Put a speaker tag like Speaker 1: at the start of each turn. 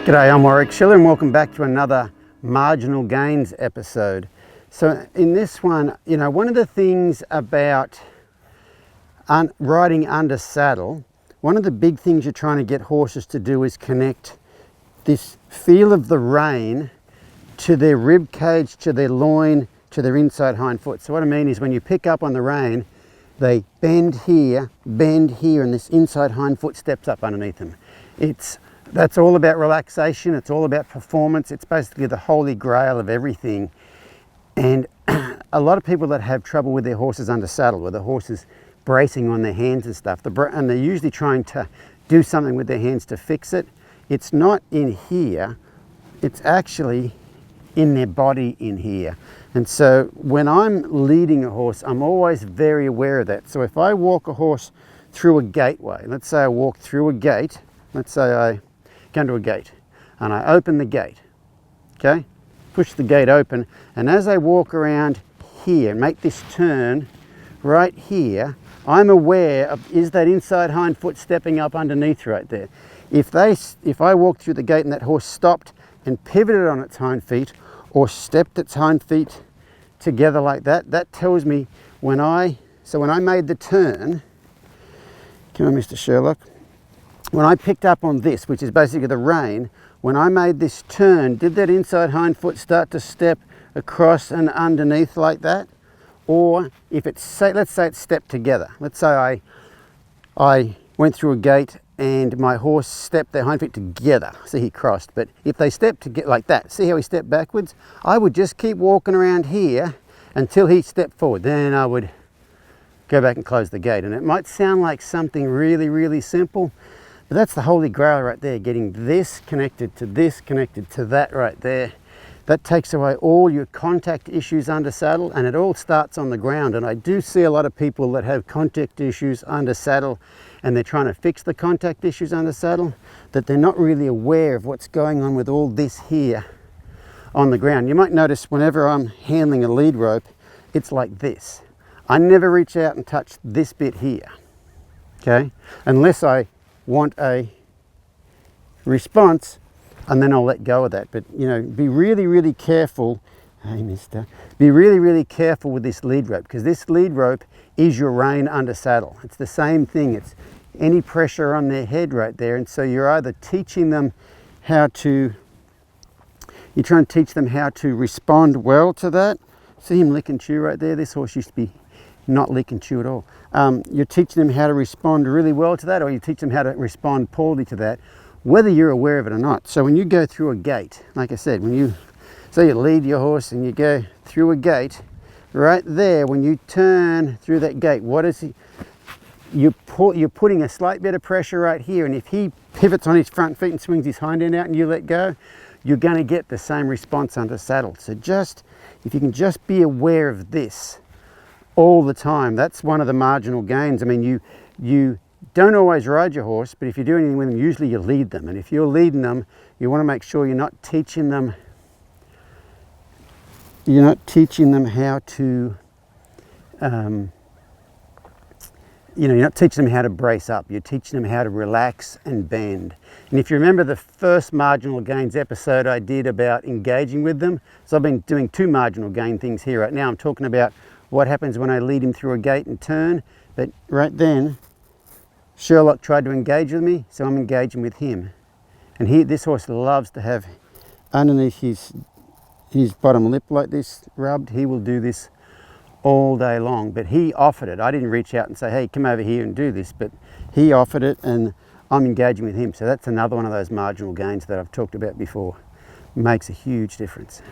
Speaker 1: G'day, I'm Warwick Schiller and welcome back to another Marginal Gains episode. So in this one, one of the things about riding under saddle, one of the big things you're trying to get horses to do is connect this feel of the rein to their rib cage, to their loin, to their inside hind foot. So what I mean is when you pick up on the rein, they bend here, and this inside hind foot steps up underneath them. That's all about relaxation, it's all about performance, it's basically the Holy Grail of everything. And a lot of people that have trouble with their horses under saddle, where the horse is bracing on their hands and stuff, and they're usually trying to do something with their hands to fix it. It's not in here, it's actually in their body in here. And so when I'm leading a horse, I'm always very aware of that. So if I walk a horse through a gateway, let's say I walk through a gate, let's say I come to a gate and I open the gate, okay? Push the gate open, and as I walk around here, make this turn right here, I'm aware of, is that inside hind foot stepping up underneath right there? If I walked through the gate and that horse stopped and pivoted on its hind feet or stepped its hind feet together like that, that tells me when I made the turn, come on Mr. Sherlock, when I picked up on this, which is basically the rein, when I made this turn, did that inside hind foot start to step across and underneath like that? Or if it's, let's say it's stepped together. Let's say I went through a gate and my horse stepped their hind feet together. See, he crossed, but if they stepped together like that, see how he stepped backwards? I would just keep walking around here until he stepped forward. Then I would go back and close the gate. And it might sound like something really, really simple, but that's the Holy Grail right there, getting this connected to that right there. That takes away all your contact issues under saddle, and it all starts on the ground. And I do see a lot of people that have contact issues under saddle and they're trying to fix the contact issues under saddle, that they're not really aware of what's going on with all this here on the ground. You might notice whenever I'm handling a lead rope, it's like this. I never reach out and touch this bit here, okay? Unless I want a response, and then I'll let go of that. But be really, really careful. Hey mister, be really, really careful with this lead rope, because this lead rope is your rein under saddle. It's the same thing. It's any pressure on their head right there. And so you're either teaching them you're trying to teach them how to respond well to that. See him lick and chew right there? This horse used to be not lick and chew at all. You're teaching them how to respond really well to that, or you teach them how to respond poorly to that, whether you're aware of it or not. So when you go through a gate, like I said, so you lead your horse and you go through a gate, right there, when you turn through that gate, what is he? You're putting a slight bit of pressure right here, and if he pivots on his front feet and swings his hind end out and you let go, you're going to get the same response under saddle. So if you can just be aware of this all the time, that's one of the marginal gains. I mean, you don't always ride your horse, but if you're doing anything with them, usually you lead them. And if you're leading them, you want to make sure you're not teaching them how to, you're not teaching them how to brace up. You're teaching them how to relax and bend. And if you remember the first Marginal Gains episode I did about engaging with them, so I've been doing two marginal gain things here. Right now I'm talking about what happens when I lead him through a gate and turn, but right then, Sherlock tried to engage with me, so I'm engaging with him. And this horse loves to have underneath his bottom lip like this rubbed. He will do this all day long, but he offered it. I didn't reach out and say, hey, come over here and do this, but he offered it and I'm engaging with him. So that's another one of those marginal gains that I've talked about before. Makes a huge difference.